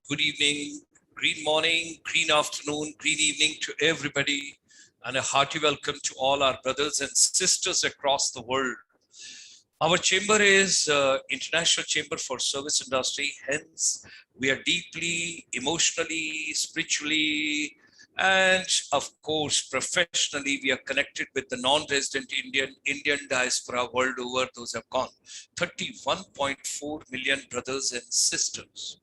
good evening, green morning, green afternoon, green evening to everybody, and a hearty welcome to all our brothers and sisters across the world. Our chamber is International Chamber for Service Industry. Hence, we are deeply, emotionally, spiritually, and of course, professionally, we are connected with the non-resident Indian diaspora world over. Those have gone 31.4 million brothers and sisters.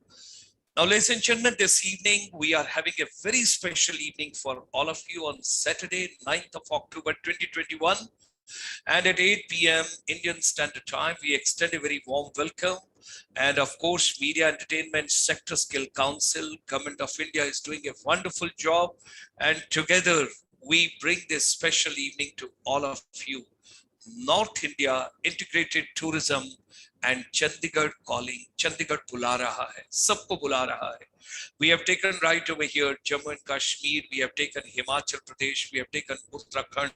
Now, ladies and gentlemen, this evening we are having a very special evening for all of you on Saturday, 9th of October 2021. And at 8 p.m. Indian Standard Time, we extend a very warm welcome. And of course, Media Entertainment Sector Skill Council, Government of India is doing a wonderful job. And together, we bring this special evening to all of you. North India Integrated Tourism and Chandigarh calling, Chandigarh bula raha hai, sabko bula raha hai. We have taken right over here Jammu and Kashmir, we have taken Himachal Pradesh, we have taken Uttarakhand,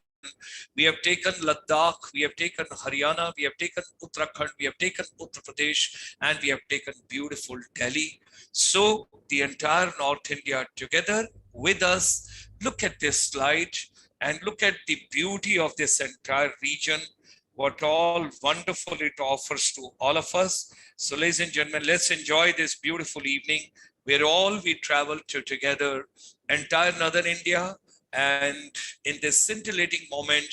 we have taken Ladakh, we have taken Haryana, we have taken Uttarakhand, we have taken Uttar Pradesh, and we have taken beautiful Delhi. So the entire North India together with us. Look at this slide and look at the beauty of this entire region, what all wonderful it offers to all of us. So ladies and gentlemen, let's enjoy this beautiful evening where all we travel to together, entire Northern India. And in this scintillating moment,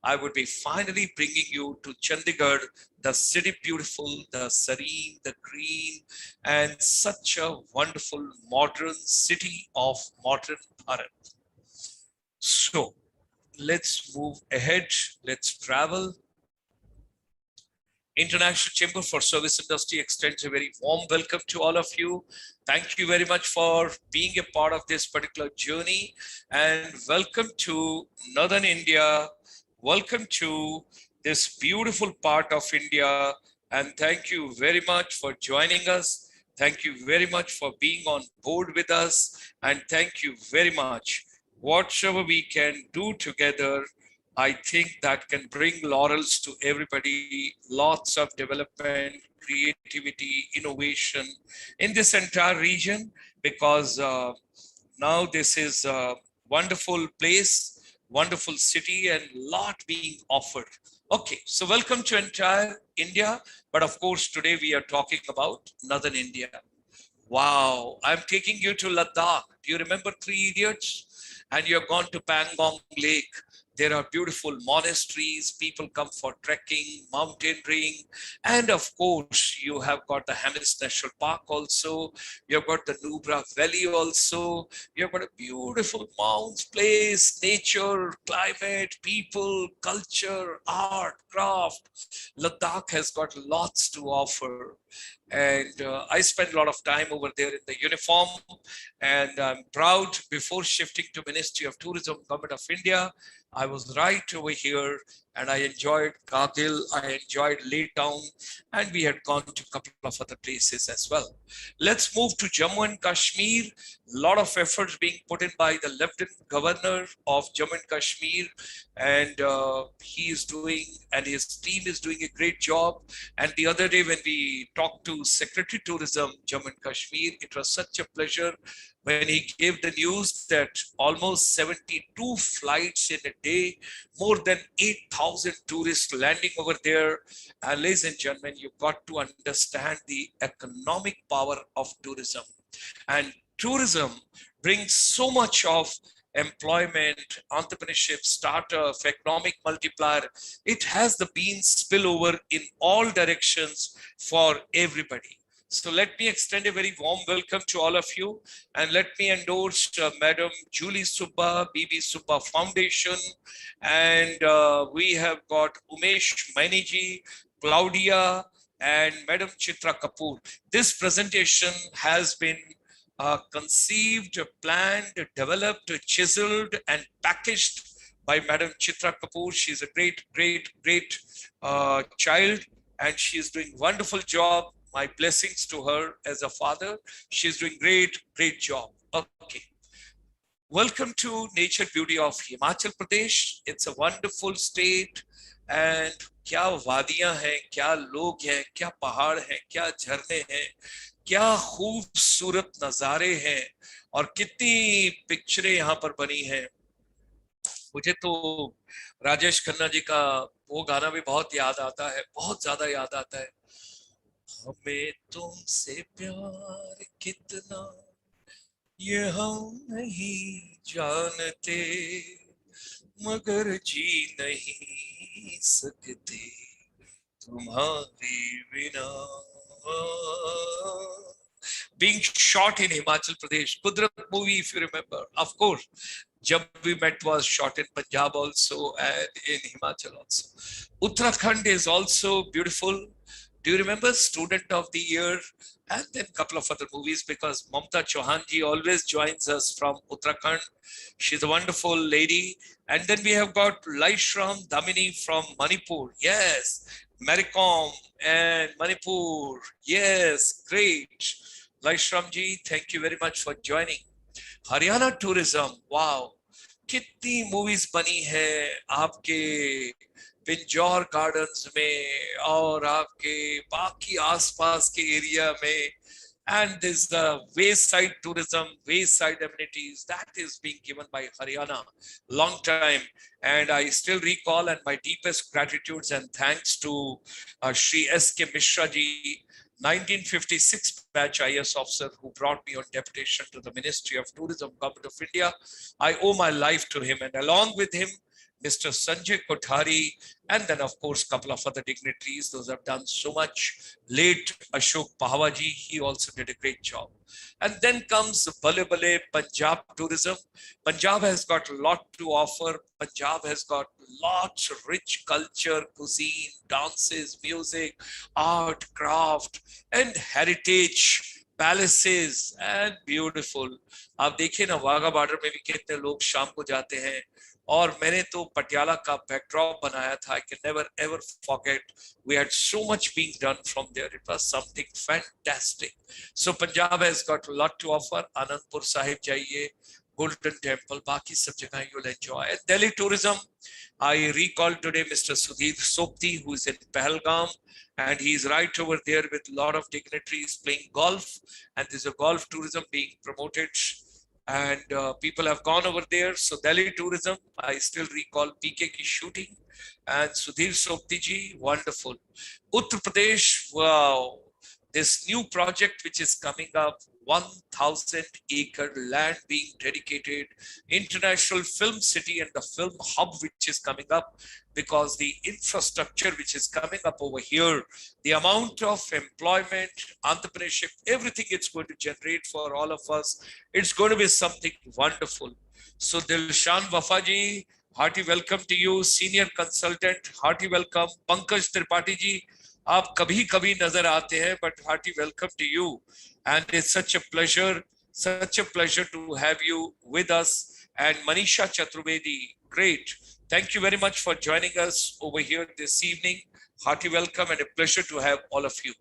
I would be finally bringing you to Chandigarh, the city beautiful, the serene, the green, and such a wonderful modern city of modern Bharat. So let's move ahead, let's travel. International Chamber for Service Industry extends a very warm welcome to all of you. Thank you very much for being a part of this particular journey, and welcome to Northern India. Welcome to this beautiful part of India, and thank you very much for joining us. Thank you very much for being on board with us, and thank you very much. Whatever we can do together, I think that can bring laurels to everybody, lots of development, creativity, innovation in this entire region, because now this is a wonderful place, wonderful city, and lot being offered. Okay, so welcome to entire India, but of course today we are talking about Northern India. Wow, I'm taking you to Ladakh. Do you remember Three Idiots? And you have gone to Pangong Lake. There are beautiful monasteries, people come for trekking, mountaineering, and of course, you have got the Hemis National Park also, you have got the Nubra Valley also, you have got a beautiful mountains place, nature, climate, people, culture, art, craft. Ladakh has got lots to offer. And I spent a lot of time over there in the uniform, and I'm proud. Before shifting to Ministry of Tourism, Government of India, I was right over here, and I enjoyed Kargil, I enjoyed Leh Town, and we had gone to a couple of other places as well. Let's move to Jammu and Kashmir. A lot of efforts being put in by the Lieutenant Governor of Jammu and Kashmir, and he is doing, and his team is doing a great job. And the other day when we talked to Secretary Tourism, Jammu and Kashmir, it was such a pleasure when he gave the news that almost 72 flights in a day, more than 8,000 tourists landing over there. And ladies and gentlemen, you've got to understand the economic power of tourism. And tourism brings so much of employment, entrepreneurship, startup, economic multiplier. It has the beans spillover in all directions for everybody. So let me extend a very warm welcome to all of you, and let me endorse Madam Julie Subba, BB Subba Foundation, and we have got Umesh Mainiji, Claudia, and Madam Chitra Kapoor. This presentation has been conceived, planned, developed, chiseled, and packaged by Madam Chitra Kapoor. She's a great child, and she's doing wonderful job. My blessings to her as a father. She's doing great job. Okay. Welcome to Nature Beauty of Himachal Pradesh. It's a wonderful state, and क्या वादियां हैं, क्या लोग हैं, क्या पहाड़ हैं, क्या झरने हैं. क्या खूबसूरत नजारे हैं और कितनी पिक्चरें यहाँ पर बनी हैं। मुझे तो राजेश खन्ना जी का वो गाना भी बहुत याद आता है, बहुत ज्यादा याद आता है। हमें तुमसे प्यार कितना ये हम नहीं जानते, मगर जी नहीं सकते तुम्हारे बिना। Being shot in Himachal Pradesh, Kudrat movie, if you remember, of course. Jab We Met was shot in Punjab also and in Himachal also. Uttarakhand is also beautiful. Do you remember Student of the Year? And then a couple of other movies, because Mamta Chauhan ji always joins us from Uttarakhand. She's a wonderful lady. And then we have got Laishram Damini from Manipur. Yes, Maricom and Manipur. Yes, great. Laishram ji, thank you very much for joining. Haryana Tourism, wow. कितनी movies बनी है आपके Pinjore gardens में और आपके बाकी आसपास के एरिया में. And this wayside tourism, wayside amenities that is being given by Haryana long time. And I still recall, and my deepest gratitudes and thanks to Shri S.K. Mishra ji, 1956 batch IS officer who brought me on deputation to the Ministry of Tourism, Government of India. I owe my life to him, and along with him, Mr. Sanjay Kothari, and then of course, a couple of other dignitaries. Those have done so much. Late Ashok Pahawaji, he also did a great job. And then comes Bale Bale Punjab Tourism. Punjab has got a lot to offer. Punjab has got lots of rich culture, cuisine, dances, music, art, craft, and heritage, palaces, and beautiful. आप देखिए ना, Wagah border में भी कितने लोग शाम को जाते हैं. और मैंने तो पटियाला का बैकड्रॉप बनाया था. I can never ever forget. We had so much being done from there. It was something fantastic. So Punjab has got a lot to offer. Anandpur Sahib जाइए, Golden Temple, बाकी सब जगह you'll enjoy. And Delhi tourism, I recall today Mr. Sudhir Sopti, who is in Pahalgam, and he's right over there with a lot of dignitaries playing golf, and there's a golf tourism being promoted. And people have gone over there. So Delhi tourism, I still recall PK ki shooting, and Sudhir Sopti ji, wonderful. Uttar Pradesh, wow, this new project which is coming up, 1,000-acre land being dedicated, international film city and the film hub which is coming up, because the infrastructure which is coming up over here, the amount of employment, entrepreneurship, everything it's going to generate for all of us, it's going to be something wonderful. So Gulshan Wafaji, hearty welcome to you, senior consultant, hearty welcome. Pankaj Tripathi ji, आप कभी कभी नजर आते हैं, but hearty welcome to you, and it's such a pleasure to have you with us. And Manisha Chaturvedi, great, thank you very much for joining us over here this evening. Hearty welcome and a pleasure to have all of you.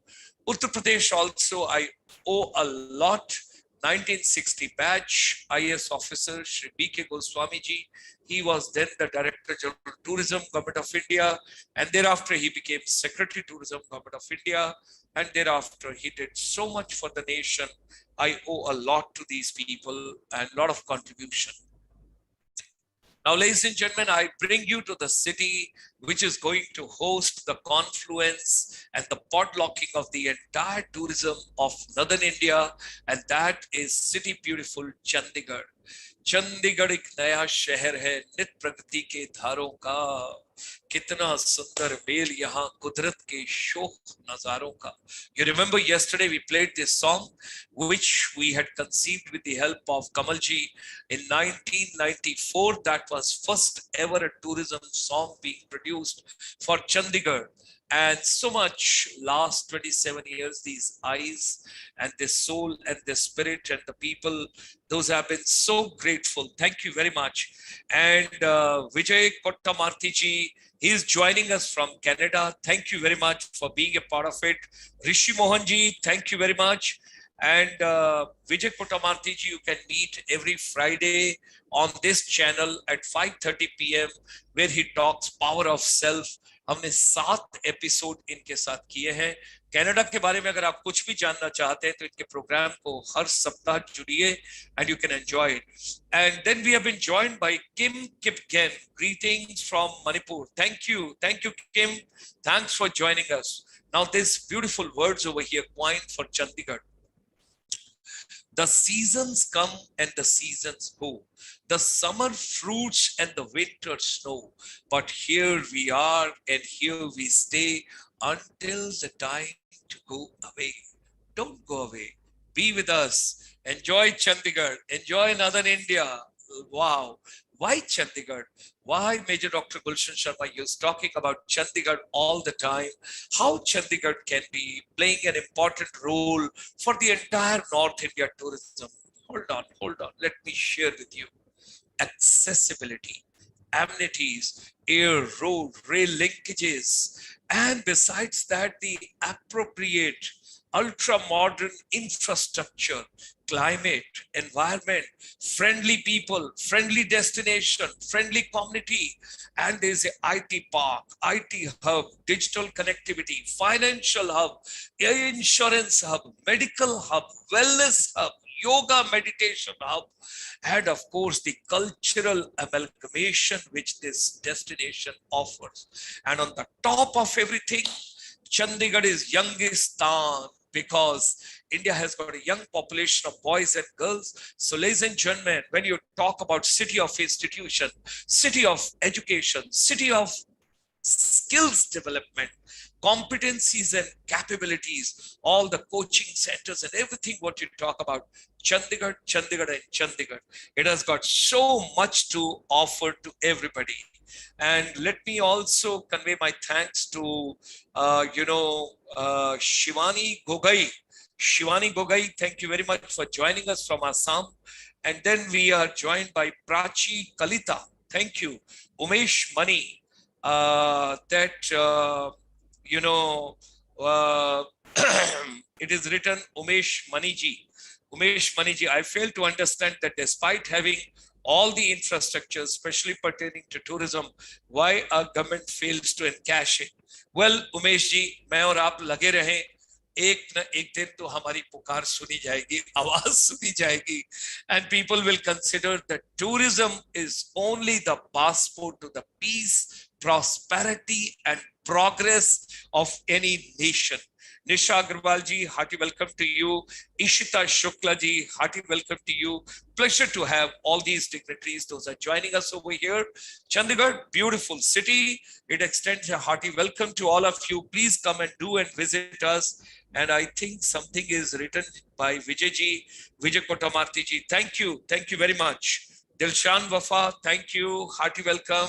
Uttar Pradesh also I owe a lot. 1960 batch IS officer Shri B.K. Goswami ji. He was then the Director General Tourism, Government of India, and thereafter he became Secretary Tourism, Government of India, and thereafter he did so much for the nation. I owe a lot to these people and a lot of contribution. Now, ladies and gentlemen, I bring you to the city which is going to host the confluence and the podlocking of the entire tourism of Northern India, and that is city beautiful Chandigarh. Chandigarh एक नया शहर है नित प्रगति के धारों का, कितना सुंदर mail यहाँ कुदरत के शोक नजारों का. You remember yesterday we played this song which we had conceived with the help of Kamalji in 1994. That was first ever a tourism song being produced for Chandigarh. And so much last 27 years, these eyes and this soul and the spirit and the people, those have been so grateful. Thank you very much. And Vijay Kottamarthi ji, he is joining us from Canada. Thank you very much for being a part of it. Rishi Mohan ji, thank you very much. And Vijay Kotamarthi ji, you can meet every Friday on this channel at 5:30 p.m. where he talks power of self. हमने 7 episode इनके साथ किए हैं. Canada के बारे में अगर आप कुछ भी जानना चाहते हैं तो इनके प्रोग्राम को हर सप्ताह जुड़िए and you can enjoy it. And then we have been joined by Kim Kipken. Greetings from Manipur. Thank you, Kim. Thanks for joining us. Now, there's beautiful words over here coined for Chandigarh. The seasons come and the seasons go. The summer fruits and the winter snow. But here we are and here we stay until the time to go away. Don't go away. Be with us. Enjoy Chandigarh. Enjoy Northern India. Wow. Why Chandigarh? Why Major Dr. Gulshan Sharma is talking about Chandigarh all the time? How Chandigarh can be playing an important role for the entire North India tourism. Hold on. Let me share with you. Accessibility, amenities, air, road, rail linkages, and besides that, the appropriate ultra-modern infrastructure, climate, environment, friendly people, friendly destination, friendly community, and there's a IT park, IT hub, digital connectivity, financial hub, insurance hub, medical hub, wellness hub, yoga meditation hub, and of course the cultural amalgamation which this destination offers. And on the top of everything, Chandigarh is Youngistan, because India has got a young population of boys and girls. So ladies and gentlemen, when you talk about city of institution, city of education, city of skills development, competencies and capabilities, all the coaching centers and everything what you talk about, Chandigarh. It has got so much to offer to everybody. And let me also convey my thanks to, Shivani Gogai. Shivani Gogai, thank you very much for joining us from Assam. And then we are joined by Prachi Kalita. Thank you. Umesh Mani. It is written Umesh Maniji. Umesh Maniji, I fail to understand that despite having all the infrastructure, especially pertaining to tourism, why our government fails to encash it. Well, Umesh ji, मैं और आप लगे रहें, एक न एक दिन तो हमारी पुकार सुनी जाएगी, आवाज सुनी जाएगी, and people will consider that tourism is only the passport to the peace, prosperity and progress of any nation. Nisha Agarwal ji, hearty welcome to you. Ishita Shukla ji, hearty welcome to you. Pleasure to have all these dignitaries. Those are joining us over here. Chandigarh, beautiful city. It extends a hearty welcome to all of you. Please come and do and visit us. And I think something is written by Vijay ji, Vijay Kotamarthi ji. Thank you very much. Dilshan Wafa, thank you. Hearty welcome.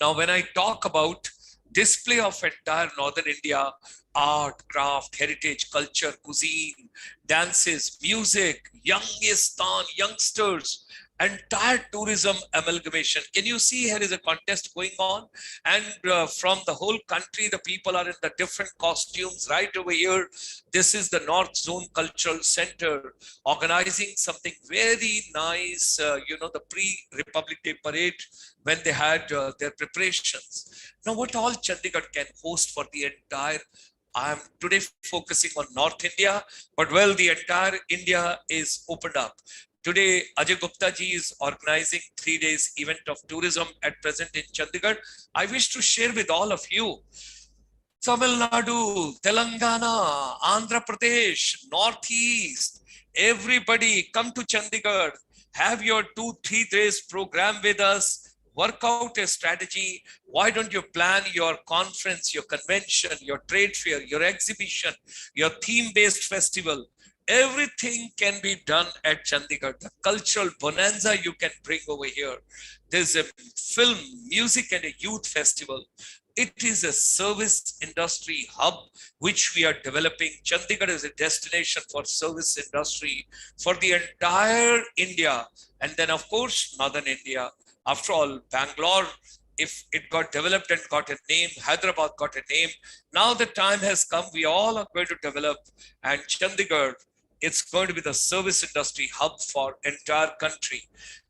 Now, when I talk about display of entire Northern India, art, craft, heritage, culture, cuisine, dances, music, Youngistan, youngsters, entire tourism amalgamation. Can you see here is a contest going on? And from the whole country, the people are in the different costumes right over here. This is the North Zone Cultural Center organizing something very nice, the pre-Republic Day parade when they had their preparations. Now, what all Chandigarh can host for the entire, I am today focusing on North India, but well, the entire India is opened up. Today, Ajay Gupta ji is organizing 3 days event of tourism at present in Chandigarh. I wish to share with all of you, Tamil Nadu, Telangana, Andhra Pradesh, Northeast, everybody come to Chandigarh, have your 2-3 days program with us. Work out a strategy. Why don't you plan your conference, your convention, your trade fair, your exhibition, your theme-based festival? Everything can be done at Chandigarh. The cultural bonanza you can bring over here. There's a film, music and a youth festival. It is a service industry hub which we are developing. Chandigarh is a destination for service industry for the entire India. And then of course, Northern India. After all, Bangalore if it got developed and got a name, Hyderabad got a name. Now the time has come, we all are going to develop, and Chandigarh, it's going to be the service industry hub for entire country.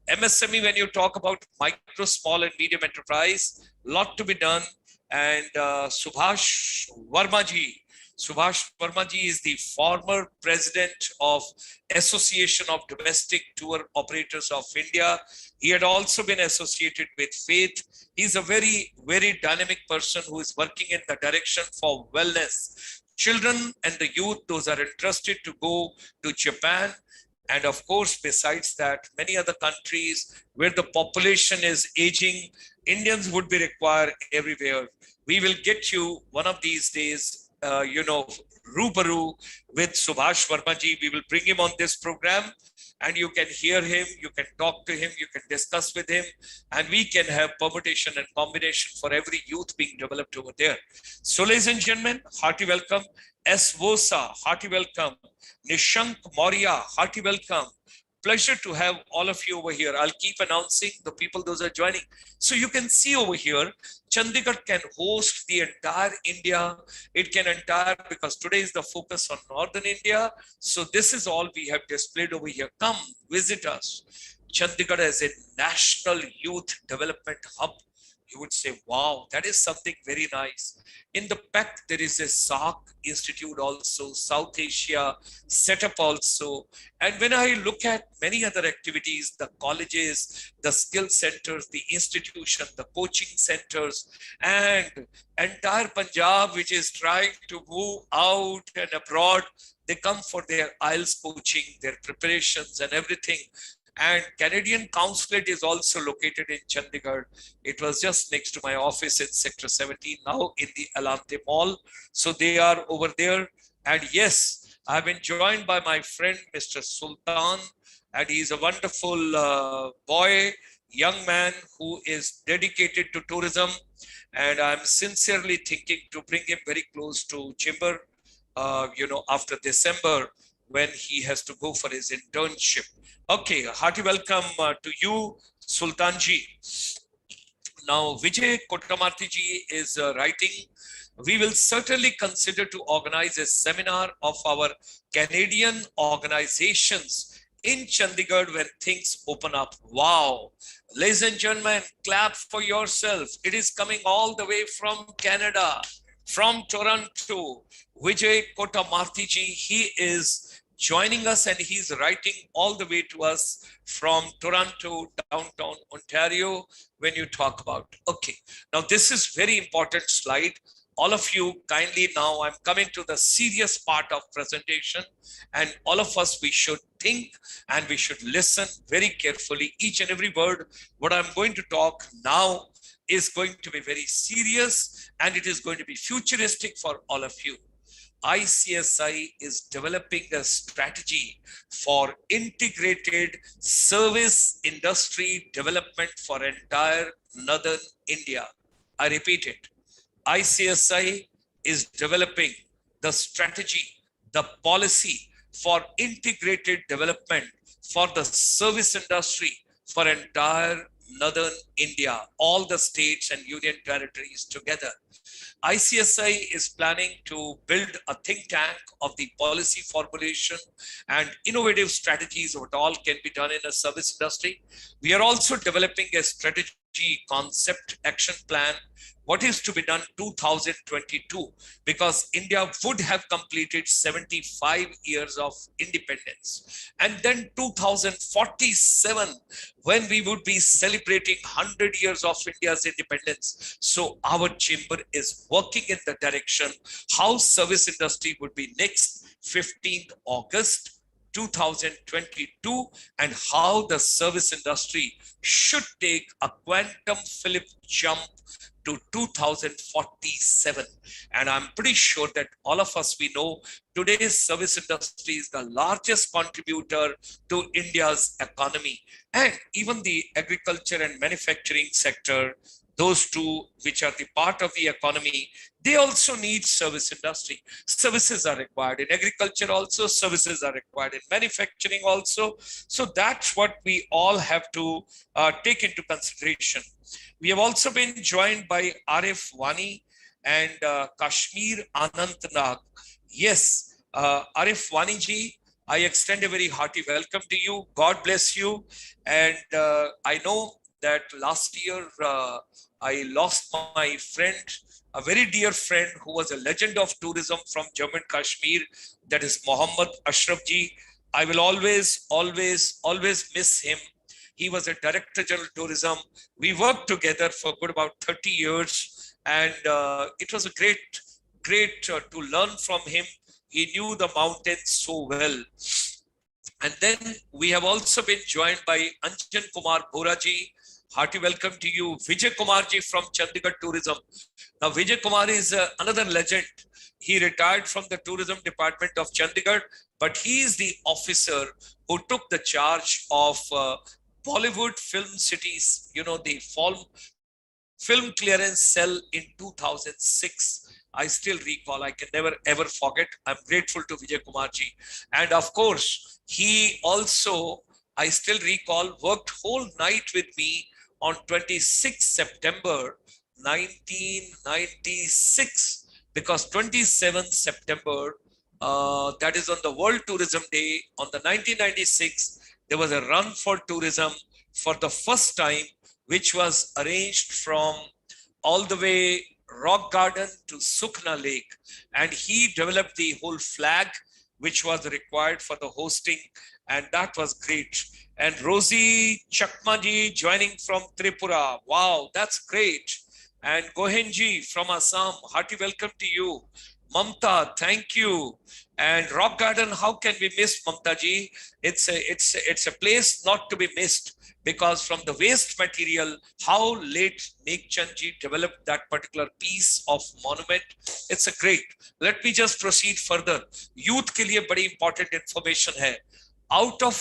MSME, when you talk about micro, small and medium enterprise, lot to be done. And Subhash Verma ji is the former president of Association of Domestic Tour Operators of India. He had also been associated with Faith. He's a very, very dynamic person who is working in the direction for wellness. Children and the youth, those are interested to go to Japan. And of course, besides that, many other countries where the population is aging, Indians would be required everywhere. We will get you one of these days, Rubaru with Subhash Verma ji. We will bring him on this program and you can hear him, you can talk to him, you can discuss with him, and we can have permutation and combination for every youth being developed over there. So ladies and gentlemen, hearty welcome. S. Vosa, hearty welcome. Nishank Maurya, hearty welcome. Pleasure to have all of you over here. I'll keep announcing the people, those are joining. So you can see over here, Chandigarh can host the entire India. It can because today is the focus on Northern India. So this is all we have displayed over here. Come visit us. Chandigarh as a national youth development hub. You would say, wow, that is something very nice. In the back, there is a SARC Institute also, South Asia setup also. And when I look at many other activities, the colleges, the skill centers, the institution, the coaching centers, and entire Punjab, which is trying to move out and abroad, they come for their IELTS coaching, their preparations and everything. And Canadian Consulate is also located in Chandigarh. It was just next to my office in Sector 17, now in the Alante Mall. So they are over there. And yes, I've been joined by my friend, Mr. Sultan, and he's a wonderful boy, young man who is dedicated to tourism. And I'm sincerely thinking to bring him very close to Chamber, after December, when he has to go for his internship. Okay, hearty welcome to you, Sultanji. Now, Vijay Kotamartiji is writing, we will certainly consider to organize a seminar of our Canadian organizations in Chandigarh when things open up. Wow. Ladies and gentlemen, clap for yourself. It is coming all the way from Canada, from Toronto. Vijay Kotamartiji, he is joining us and he's writing all the way to us from Toronto, downtown Ontario, when you talk about. Okay, now this is very important slide. All of you kindly, now I'm coming to the serious part of presentation, and all of us, we should think and we should listen very carefully. Each and every word, what I'm going to talk now is going to be very serious and it is going to be futuristic for all of you. ICSI is developing a strategy for integrated service industry development for entire Northern India. I repeat it. ICSI is developing the strategy, the policy for integrated development for the service industry for entire Northern India, all the states and union territories together. ICSI is planning to build a think tank of the policy formulation and innovative strategies of what all can be done in a service industry. We are also developing a strategy concept action plan, what is to be done 2022, because India would have completed 75 years of independence. And then 2047, when we would be celebrating 100 years of India's independence. So our chamber is working in the direction how service industry would be next 15th August 2022, and how the service industry should take a quantum flip jump to 2047. And I'm pretty sure that all of us, we know today's service industry is the largest contributor to India's economy, and even the agriculture and manufacturing sector, those two which are the part of the economy, they also need service industry. Services are required in agriculture also, services are required in manufacturing also. So that's what we all have to take into consideration. We have also been joined by Arif Wani and Kashmir Anantnag. Yes, Arif Wani ji, I extend a very hearty welcome to you. God bless you. And I know that last year I lost my friend, a very dear friend who was a legend of tourism from Jammu and Kashmir, that is Mohammad Ashraf ji. I will always miss him. He was a Director General Tourism. We worked together for good about 30 years, and it was a great to learn from him. He knew the mountains so well. And then we have also been joined by Anjan Kumar Boraji. Hearty welcome to you. Vijay Kumarji from Chandigarh Tourism. Now, Vijay Kumar is another legend. He retired from the tourism department of Chandigarh, but he is the officer who took the charge of Bollywood film cities, you know, the film clearance cell in 2006. I still recall, I can never ever forget. I'm grateful to Vijay Kumarji. And of course, he also, I still recall, worked whole night with me on 26 September 1996, because 27th September, that is on the World Tourism Day, on the 1996, there was a run for tourism for the first time, which was arranged from all the way Rock Garden to Sukhna Lake. And he developed the whole flag, which was required for the hosting. And that was great. And Rosie Chakmaji joining from Tripura. Wow, that's great. And Gohenji from Assam, hearty welcome to you. Mamta, thank you. And Rock Garden, how can we miss Mamta ji? It's a place not to be missed, because from the waste material, how late Megchand ji developed that particular piece of monument. It's a great. Let me just proceed further. Youth ke liye badi important information hai. Out of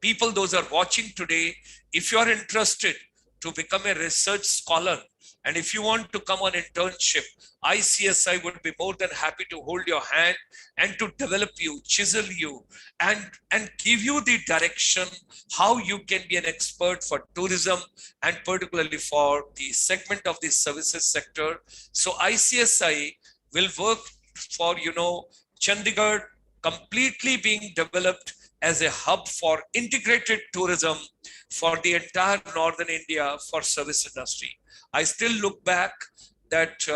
people, those are watching today, if you are interested to become a research scholar, and if you want to come on internship, ICSI would be more than happy to hold your hand and to develop you, chisel you, and give you the direction how you can be an expert for tourism, and particularly for the segment of the services sector. So ICSI will work for, you know, Chandigarh completely being developed as a hub for integrated tourism for the entire Northern India for service industry. I still look back that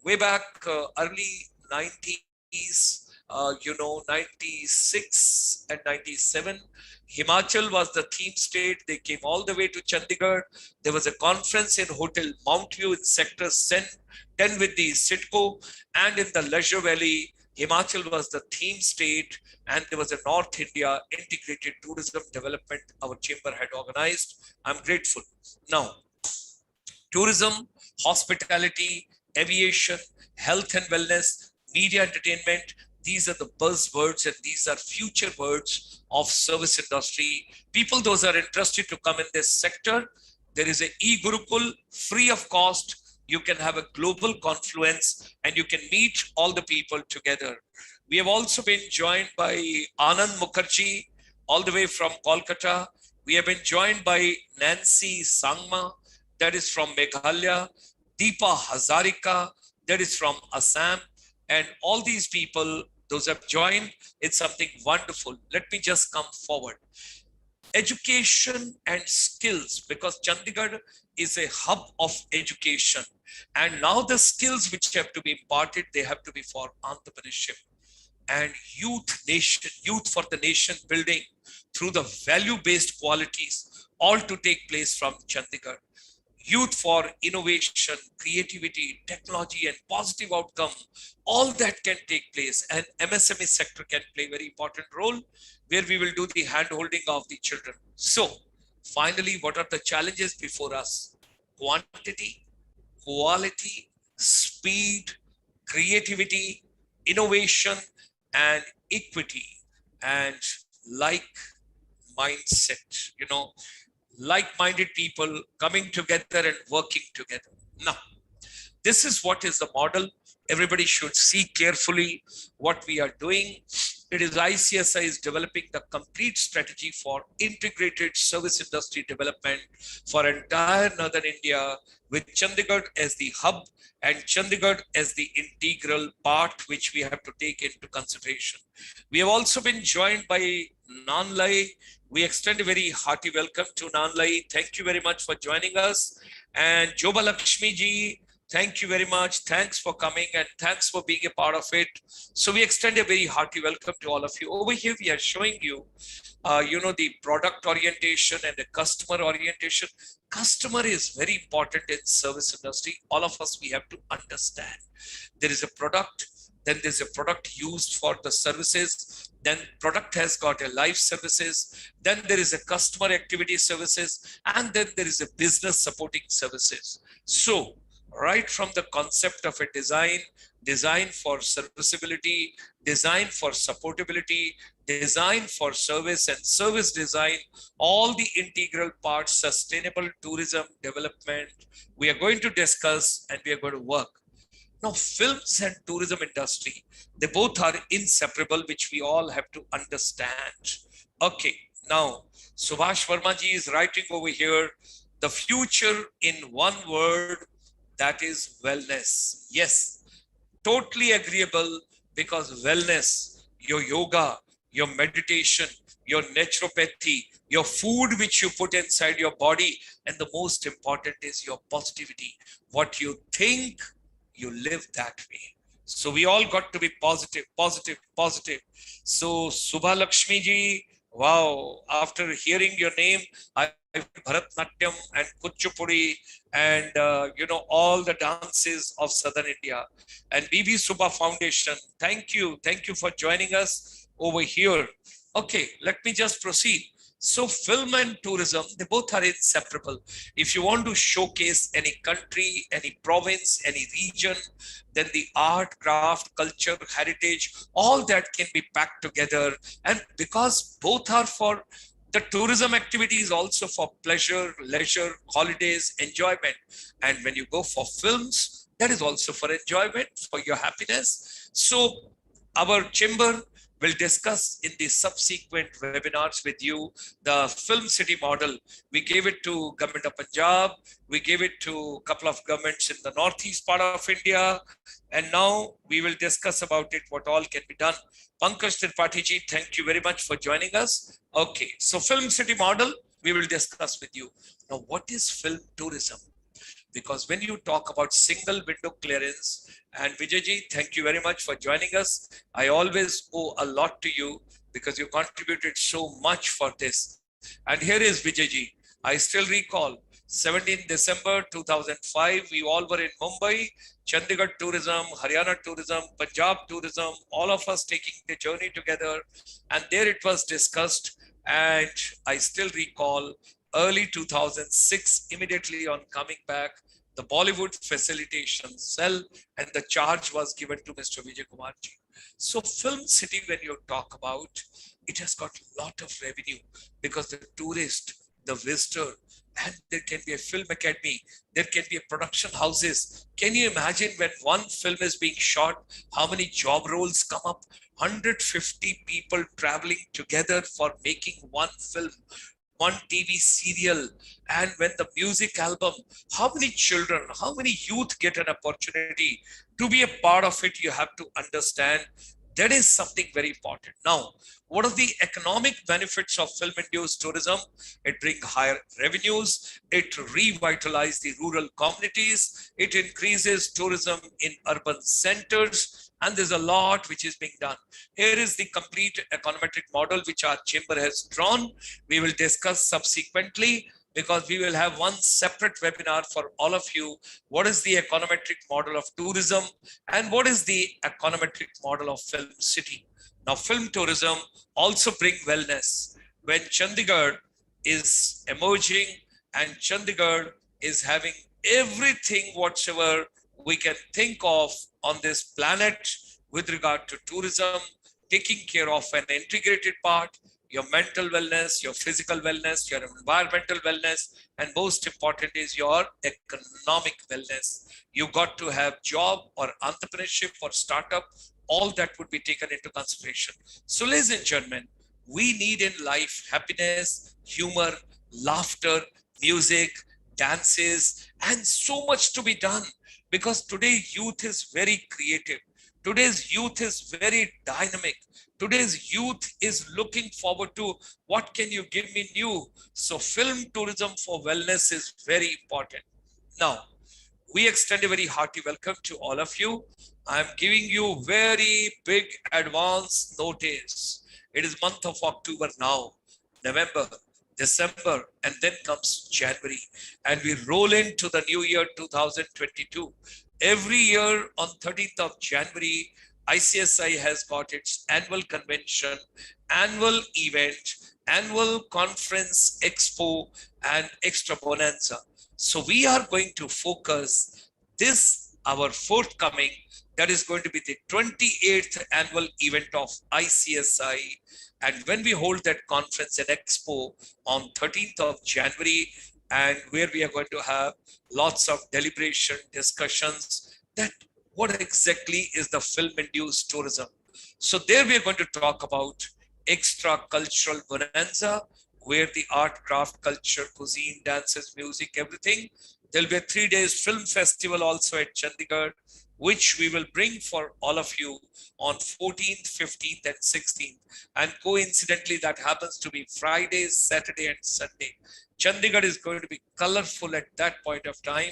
way back early 90s, 96 and 97, Himachal was the theme state. They came all the way to Chandigarh. There was a conference in Hotel Mount View in Sector 10 with the Sitco, and in the Leisure Valley, Himachal was the theme state, and there was a North India integrated tourism development our chamber had organized. I'm grateful. Now, tourism, hospitality, aviation, health and wellness, media entertainment, these are the buzzwords and these are future words of service industry. People, those are interested to come in this sector, there is a e-Gurukul free of cost. You can have a global confluence and you can meet all the people together. We have also been joined by Anand Mukherjee, all the way from Kolkata. We have been joined by Nancy Sangma, that is from Meghalaya, Deepa Hazarika, that is from Assam, and all these people, those have joined, it's something wonderful. Let me just come forward. Education and skills, because Chandigarh is a hub of education, and now the skills which have to be imparted, they have to be for entrepreneurship and youth for the nation building through the value-based qualities, all to take place from Chandigarh. Youth for innovation, creativity, technology, and positive outcome, all that can take place. And MSME sector can play a very important role, where we will do the hand-holding of the children. So, finally, what are the challenges before us? Quantity, quality, speed, creativity, innovation, and equity, and like mindset, like-minded people coming together and working together. Now, this is what is the model. Everybody should see carefully what we are doing. It is ICSI is developing the complete strategy for integrated service industry development for entire Northern India, with Chandigarh as the hub and Chandigarh as the integral part, which we have to take into consideration. We have also been joined by Nanlai. We extend a very hearty welcome to Nanlai. Thank you very much for joining us. And Joba Lakshmi ji, thank you very much. Thanks for coming and thanks for being a part of it. So we extend a very hearty welcome to all of you. Over here, we are showing you, the product orientation and the customer orientation. Customer is very important in service industry. All of us, we have to understand. There is a product, then there's a product used for the services, then product has got a life services, then there is a customer activity services, and then there is a business supporting services. So right from the concept of a design for serviceability, design for supportability, design for service, and service design, all the integral parts, sustainable tourism development, we are going to discuss and we are going to work. Now, films and tourism industry, they both are inseparable, which we all have to understand. Okay, now, Subhash Verma ji is writing over here, the future in one word, that is wellness. Yes, totally agreeable, because wellness, your yoga, your meditation, your naturopathy, your food which you put inside your body, and the most important is your positivity. What you think, you live that way. So we all got to be positive, positive, positive. So Subha Lakshmi ji, wow, after hearing your name, I Bharatnatyam and Kuchipudi and all the dances of Southern India. And BB Subha Foundation, thank you for joining us over here. Okay, let me just proceed. So film and tourism, they both are inseparable. If you want to showcase any country, any province, any region, then the art, craft, culture, heritage, all that can be packed together. And because both are for the tourism activity is also for pleasure, leisure, holidays, enjoyment. And when you go for films, that is also for enjoyment, for your happiness. So our chamber will discuss in the subsequent webinars with you the film city model. We gave it to Government of Punjab. We gave it to a couple of governments in the northeast part of India. And now we will discuss about it, what all can be done. Pankaj Tripathi ji, thank you very much for joining us. Okay, so film city model, we will discuss with you. Now, what is film tourism? Because when you talk about single window clearance, and Vijay ji, thank you very much for joining us. I always owe a lot to you because you contributed so much for this. And here is Vijay ji. I still recall 17 December 2005, we all were in Mumbai, Chandigarh Tourism, Haryana Tourism, Punjab Tourism, all of us taking the journey together. And there it was discussed. And I still recall early 2006, immediately on coming back, the Bollywood facilitation cell, and the charge was given to Mr. Vijay Kumar ji. So film city, when you talk about, it has got a lot of revenue because the tourist, the visitor, and there can be a film academy, there can be a production houses. Can you imagine when one film is being shot, how many job roles come up? 150 people traveling together for making one film, one TV serial, and when the music album, how many children, how many youth get an opportunity to be a part of it? You have to understand that is something very important. Now, what are the economic benefits of film-induced tourism? It brings higher revenues, it revitalizes the rural communities, it increases tourism in urban centers, and there's a lot which is being done. Here is the complete econometric model which our chamber has drawn. We will discuss subsequently, because we will have one separate webinar for all of you. What is the econometric model of tourism and what is the econometric model of film city? Now, film tourism also bring wellness. When Chandigarh is emerging and Chandigarh is having everything whatsoever we can think of on this planet with regard to tourism, taking care of an integrated part, your mental wellness, your physical wellness, your environmental wellness, and most important is your economic wellness. You got to have job or entrepreneurship or startup, all that would be taken into consideration. So ladies and gentlemen, we need in life happiness, humor, laughter, music, dances, and so much to be done because today youth is very creative. Today's youth is very dynamic. Today's youth is looking forward to what can you give me new. So film tourism for wellness is very important. Now, we extend a very hearty welcome to all of you. I'm giving you very big advance notice. It is month of October now, November, December, and then comes January. And we roll into the new year 2022. Every year on 13th of January, ICSI has got its annual convention, annual event, annual conference, expo, and extra bonanza. So we are going to focus this, our forthcoming, that is going to be the 28th annual event of ICSI. And when we hold that conference and expo on 13th of January, and where we are going to have lots of deliberation, discussions, that what exactly is the film-induced tourism. So there we are going to talk about extra cultural bonanza, where the art, craft, culture, cuisine, dances, music, everything. There'll be a 3 days film festival also at Chandigarh, which we will bring for all of you on 14th, 15th, and 16th. And coincidentally, that happens to be Friday, Saturday, and Sunday. Chandigarh is going to be colorful at that point of time.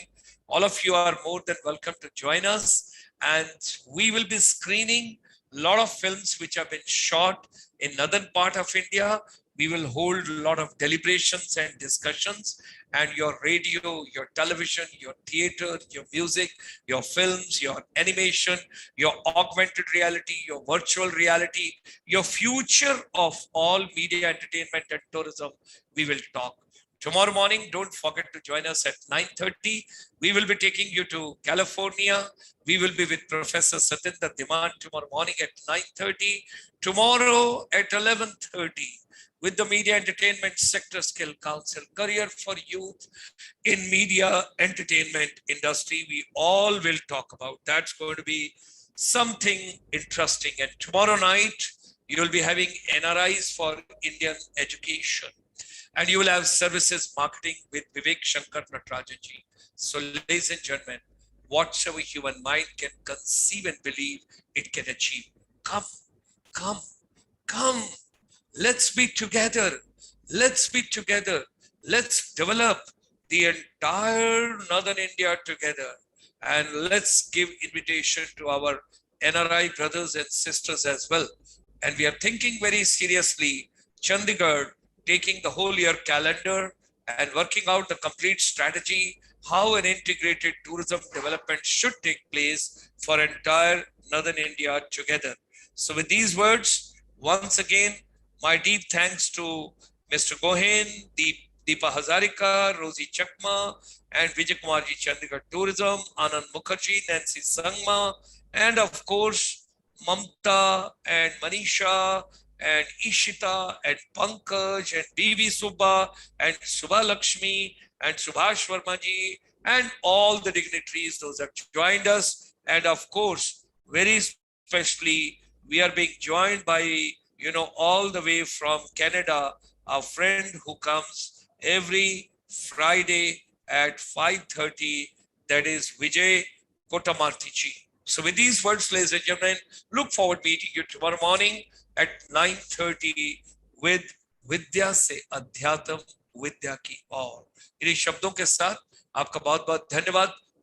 All of you are more than welcome to join us. And we will be screening a lot of films which have been shot in northern part of India. We will hold a lot of deliberations and discussions, and your radio, your television, your theater, your music, your films, your animation, your augmented reality, your virtual reality, your future of all media, entertainment, and tourism, we will talk. Tomorrow morning, don't forget to join us at 9:30. We will be taking you to California. We will be with Professor Satinder Diman tomorrow morning at 9:30. Tomorrow at 11:30. With the Media Entertainment Sector Skill Council, Career for Youth in Media Entertainment Industry. We all will talk about. That's going to be something interesting. And tomorrow night, you will be having NRIs for Indian education. And you will have services marketing with Vivek Shankar Natarajanji. So ladies and gentlemen, whatsoever human mind can conceive and believe, it can achieve. Come, come, come. Let's be together. Let's be together. Let's develop the entire Northern India together. And let's give invitation to our NRI brothers and sisters as well. And we are thinking very seriously, Chandigarh taking the whole year calendar and working out the complete strategy, how an integrated tourism development should take place for entire Northern India together. So with these words, once again, my deep thanks to Mr. Gohen, Deepa Hazarika, Rosie Chakma, and Vijay Kumarji Chandigarh Tourism, Anand Mukherjee, Nancy Sangma, and of course, Mamta and Manisha, and Ishita, and Pankaj, and B.V. Subba, and Subha Lakshmi, and Subhash Vermaji, and all the dignitaries, those have joined us. And of course, very especially, we are being joined by, all the way from Canada, a friend who comes every Friday at 5:30, that is Vijay Kotamartiji. So with these words, ladies and gentlemen, look forward to meeting you tomorrow morning at 9:30 with विद्या से अध्यात्म विद्या की ओर। इन्हीं शब्दों के साथ आपका बहुत बहुत धन्यवाद।